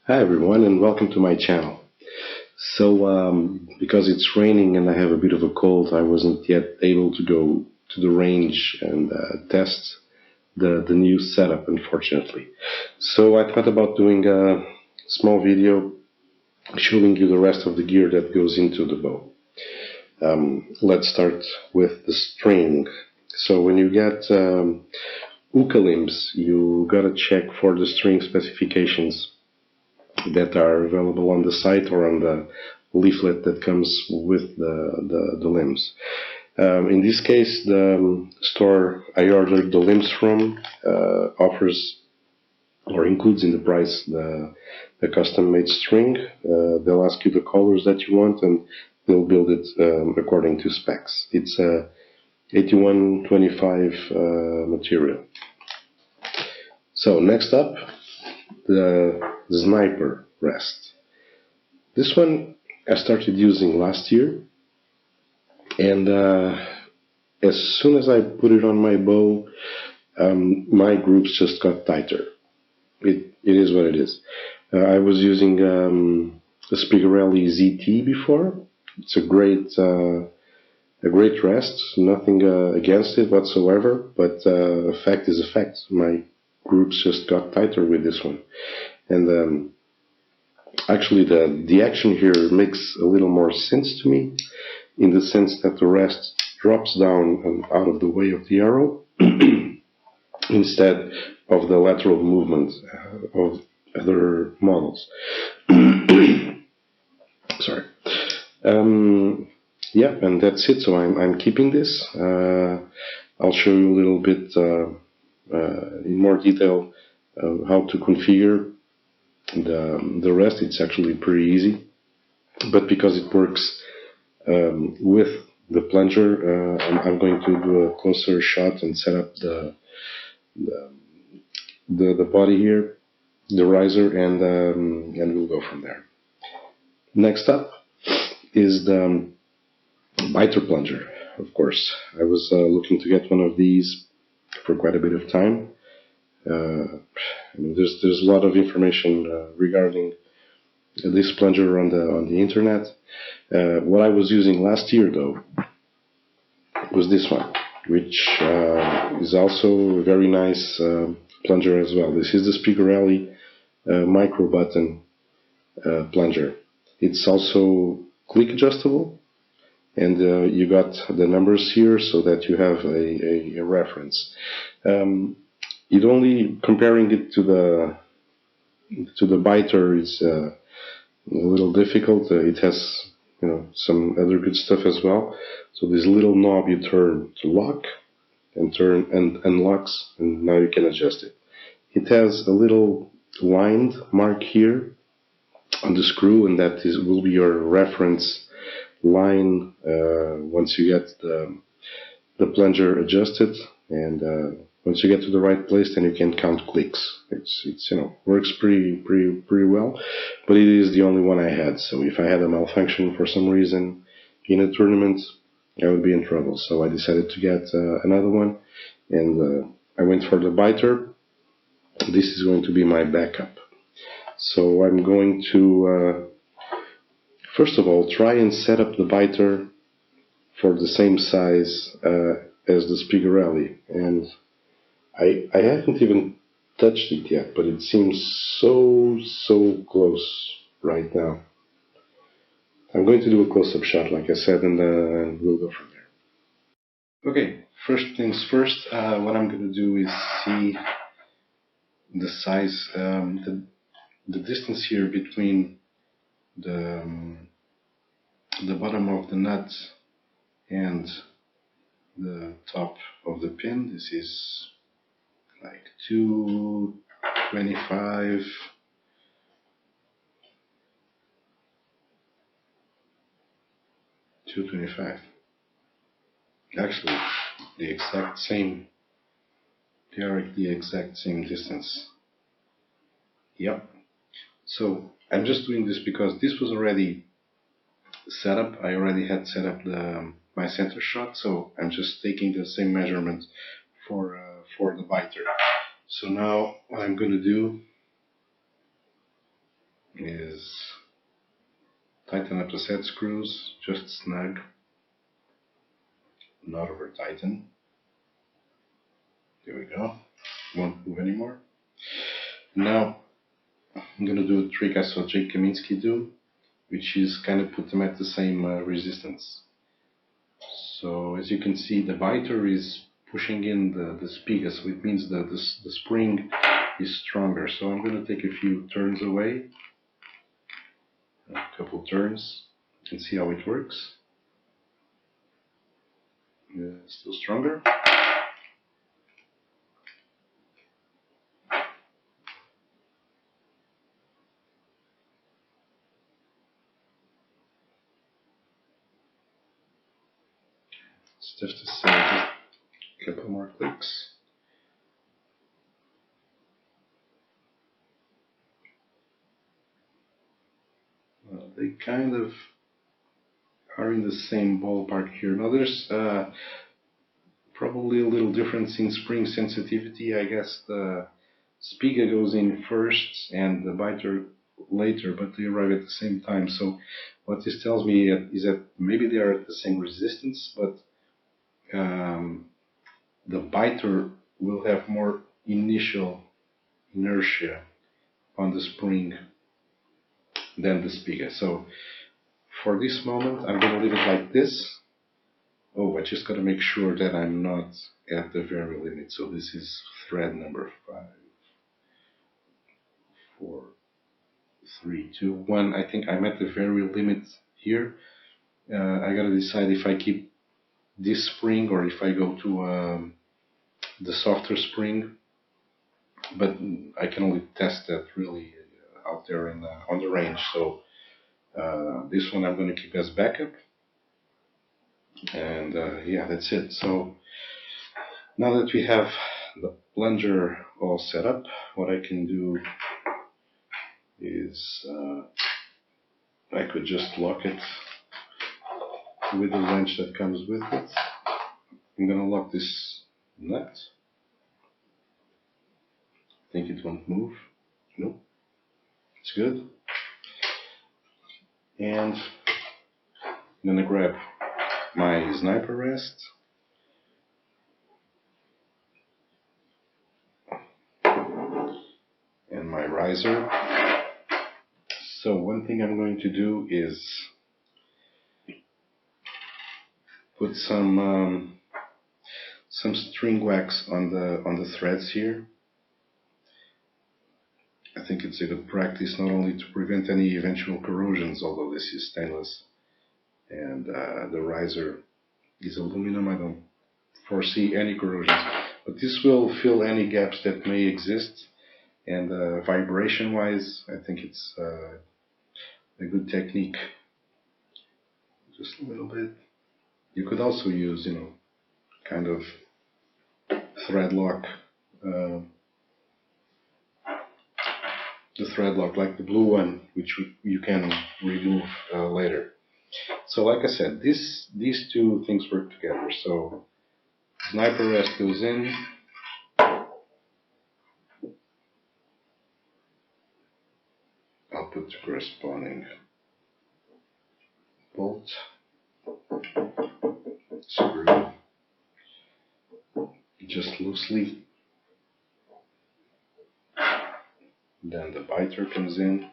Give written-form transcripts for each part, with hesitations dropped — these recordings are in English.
Hi everyone and welcome to my channel. Because it's raining and I have a bit of a cold, I wasn't yet able to go to the range and test the new setup, unfortunately. So I thought about doing a small video showing you the rest of the gear that goes into the bow. Let's start with the string. So when you get Uka limbs, you gotta check for the string specifications that are available on the site or on the leaflet that comes with the limbs. In this case, the store I ordered the limbs from offers or includes in the price the custom-made string. They'll ask you the colors that you want and they'll build it according to specs. It's a 8125 material. So next up, the Zniper rest. This one I started using last year, and as soon as I put it on my bow, my groups just got tighter. It is what it is. I was using the Spigarelli ZT before. It's a great rest. Nothing against it whatsoever, but a fact is a fact. My groups just got tighter with this one, and actually the action here makes a little more sense to me, in the sense that the rest drops down and out of the way of the arrow instead of the lateral movement of other models. Sorry. Yeah, and that's it. So I'm keeping this. I'll show you a little bit in more detail how to configure the rest. It's actually pretty easy, but because it works with the plunger, I'm going to do a closer shot and set up the body here, the riser, and we'll go from there. Next up is the Beiter plunger. Of course, I was looking to get one of these for quite a bit of time. There's a lot of information regarding this plunger on the internet. What I was using last year, though, was this one, which is also a very nice plunger as well. This is the Spigarelli micro button plunger. It's also click adjustable, and you got the numbers here so that you have a reference. It only comparing it to the Beiter is a little difficult. It has some other good stuff as well. So this little knob you turn to lock and turn and unlocks, and now you can adjust it. It has a little lined mark here on the screw, and that will be your reference line once you get the plunger adjusted, and once you get to the right place, then you can count clicks. It's works pretty well, but it is the only one I had. So if I had a malfunction for some reason in a tournament, I would be in trouble. So I decided to get another one, and I went for the Beiter. This is going to be my backup. So I'm going to first of all try and set up the Beiter for the same size as the Spigarelli, and I haven't even touched it yet, but it seems so close right now. I'm going to do a close-up shot, like I said, and we'll go from there. Okay, first things first, what I'm going to do is see the size, the distance here between the bottom of the nut and the top of the pin. This is like 225. Actually, the exact same. They are the exact same distance. Yep. So I'm just doing this because this was already set up. I already had set up my center shot, so I'm just taking the same measurement for the Beiter. So now what I'm going to do is tighten up the set screws, just snug, not over tighten. There we go, won't move anymore. Now I'm going to do a trick I saw Jake Kaminsky do, which is kind of put them at the same resistance. So as you can see, the Beiter is pushing in the spiga, so it means that the spring is stronger. So I'm going to take a few turns away, a couple turns, and see how it works. Still stronger. Stiff to say, just a couple more clicks. They kind of are in the same ballpark here. Now there's probably a little difference in spring sensitivity. I guess the spiga goes in first and the Beiter later, but they arrive at the same time. So what this tells me is that maybe they are at the same resistance, but the Beiter will have more initial inertia on the spring than the spiga. So for this moment, I'm going to leave it like this. Oh, I just got to make sure that I'm not at the very limit. So this is thread number 5, 4, 3, 2, 1. I think I'm at the very limit here. I got to decide if I keep this spring or if I go to the softer spring. But I can only test that really out there in on the range. So this one I'm going to keep as backup. And yeah, that's it. So now that we have the plunger all set up, what I can do is I could just lock it with the wrench that comes with it. I'm going to lock this nut. Think it won't move. Nope, it's good. And I'm going to grab my Zniper rest. And my riser. So one thing I'm going to do is put some string wax on the threads here. I think it's a good practice not only to prevent any eventual corrosions, although this is stainless and the riser is aluminum. I don't foresee any corrosions, but this will fill any gaps that may exist. And vibration wise, I think it's a good technique. Just a little bit. You could also use, you know, kind of thread lock, the thread lock like the blue one, which you can remove later. So like I said, these two things work together. So Zniper rest goes in. I'll put the corresponding bolt, screw, just loosely. Then the Beiter comes in.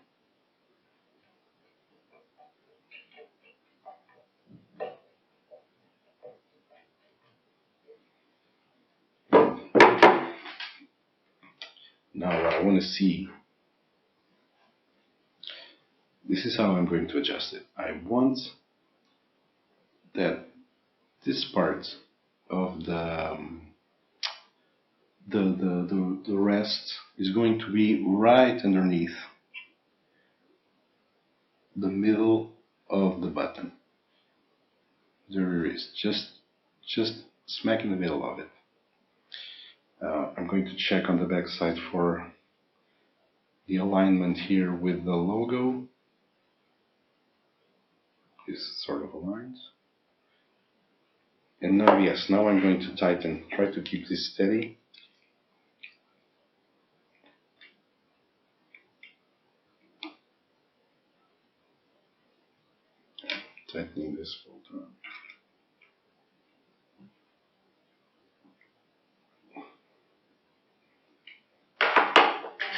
Now what I want to see, this is how I'm going to adjust it. I want that this part of the rest is going to be right underneath the middle of the button. There it is, just smack in the middle of it. I'm going to check on the back side for the alignment here with the logo. Is sort of aligned. And now, yes, now I'm going to tighten. Try to keep this steady. tightening this bolt on.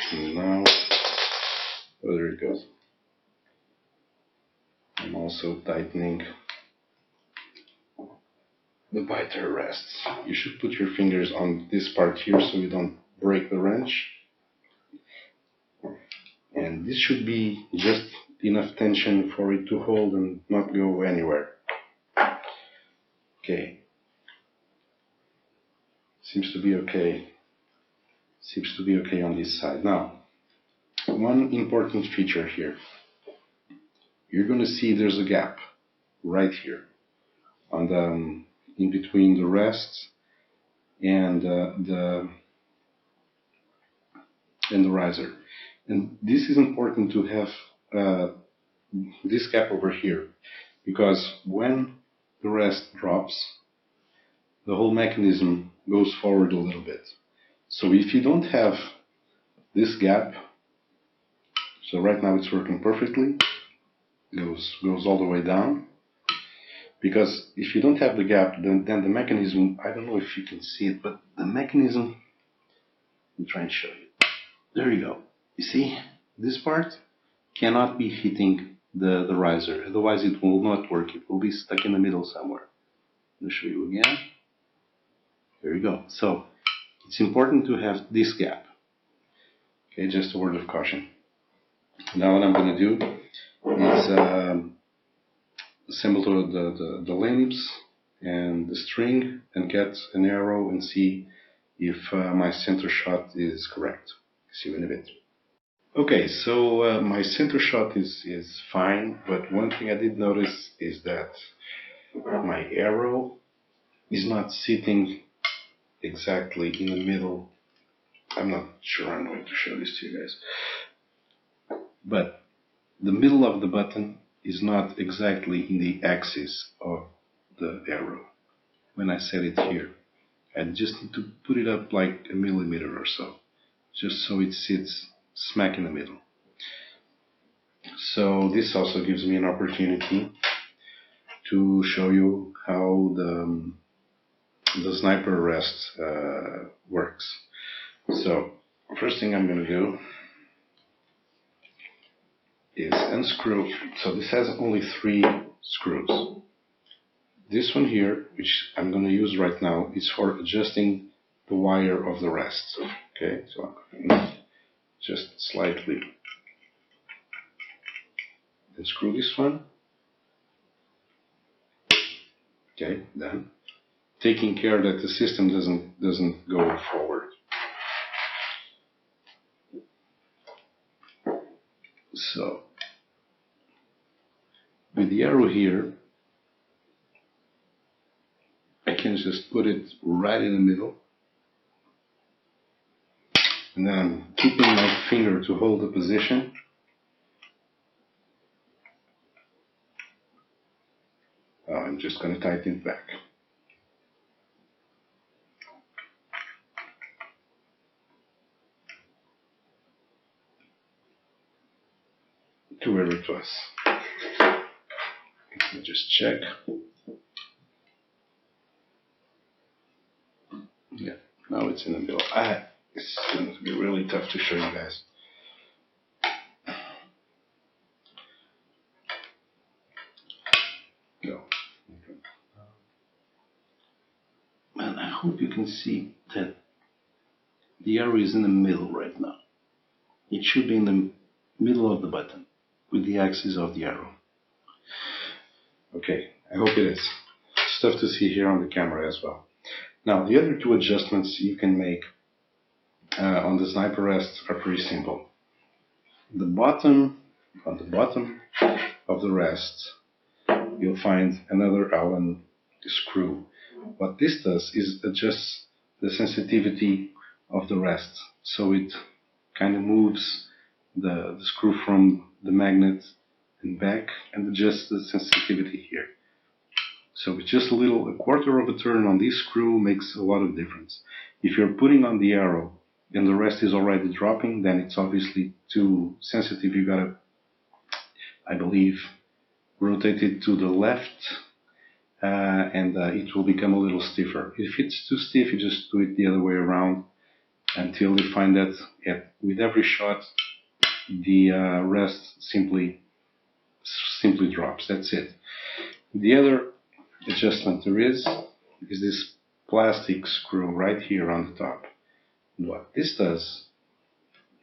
And now, oh, there it goes. I'm also tightening the Beiter rests. You should put your fingers on this part here so you don't break the wrench. And this should be just enough tension for it to hold and not go anywhere. Okay. Seems to be okay. Seems to be okay on this side. Now, one important feature here. You're going to see there's a gap right here on the in between the rest and the riser. And this is important to have this gap over here, because when the rest drops, the whole mechanism goes forward a little bit. So if you don't have this gap, so right now it's working perfectly, goes all the way down, because if you don't have the gap, then the mechanism, I don't know if you can see it, but the mechanism, I'll try and show you. There you go. You see, this part cannot be hitting the riser, otherwise it will not work. It will be stuck in the middle somewhere. I'll show you again. There you go. So it's important to have this gap. Okay, just a word of caution. Now what I'm going to do is assemble the links and the string and get an arrow and see if my center shot is correct. See you in a bit. Okay, so my center shot is fine, but one thing I did notice is that my arrow is not sitting exactly in the middle. I'm not sure I'm going to show this to you guys, but the middle of the button is not exactly in the axis of the arrow. When I set it here, I just need to put it up like a millimeter or so, just so it sits smack in the middle. So this also gives me an opportunity to show you how the Zniper rest works. So first thing I'm going to do is unscrew. So this has only 3 screws. This one here, which I'm going to use right now, is for adjusting the wire of the rest. Okay, so I'm going to just slightly unscrew this one. Okay, then taking care that the system doesn't go forward. So with the arrow here, I can just put it right in the middle, and then I'm keeping my finger to hold the position. I'm just going to tighten it back. To where it was. Let me just check. Yeah, now it's in the middle. It's going to be really tough to show you guys. Go. And I hope you can see that the arrow is in the middle right now. It should be in the middle of the button with the axis of the arrow. Okay, I hope it is. It's tough to see here on the camera as well. Now, the other 2 adjustments you can make on the Zniper rest are pretty simple. On the bottom of the rest, you'll find another Allen screw. What this does is adjusts the sensitivity of the rest, so it kind of moves the screw from the magnet and back and adjusts the sensitivity here. So with just a quarter of a turn on this screw makes a lot of difference. If you're putting on the arrow and the rest is already dropping, then it's obviously too sensitive. You gotta, I believe, rotate it to the left, and it will become a little stiffer. If it's too stiff, you just do it the other way around until you find that with every shot the rest simply drops. That's it. The other adjustment there is this plastic screw right here on the top. And what this does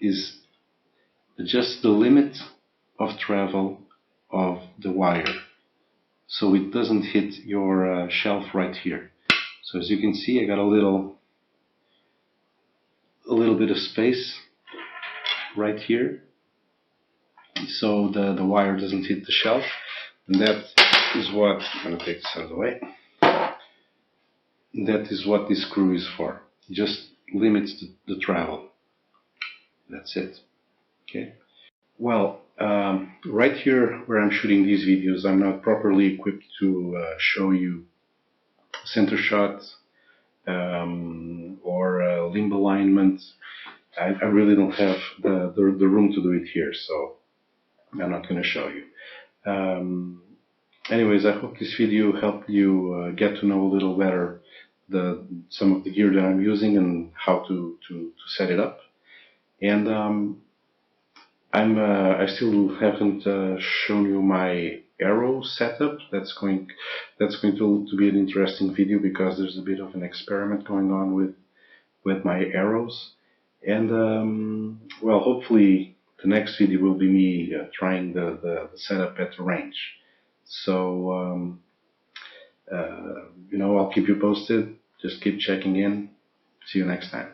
is adjust the limit of travel of the wire, so it doesn't hit your shelf right here. So as you can see, I got a little bit of space right here, so the wire doesn't hit the shelf, and that is what I'm going to take this out of the way. That is what this screw is for. It just limits the travel. That's it. Okay. Well, right here where I'm shooting these videos, I'm not properly equipped to show you center shot or limb alignment. I really don't have the room to do it here, so I'm not going to show you. Anyways, I hope this video helped you get to know a little better some of the gear that I'm using and how to set it up. And I still haven't shown you my arrow setup. That's going to be an interesting video, because there's a bit of an experiment going on with my arrows. And well, hopefully the next video will be me trying the setup at the range. So you know, I'll keep you posted. Just keep checking in. See you next time.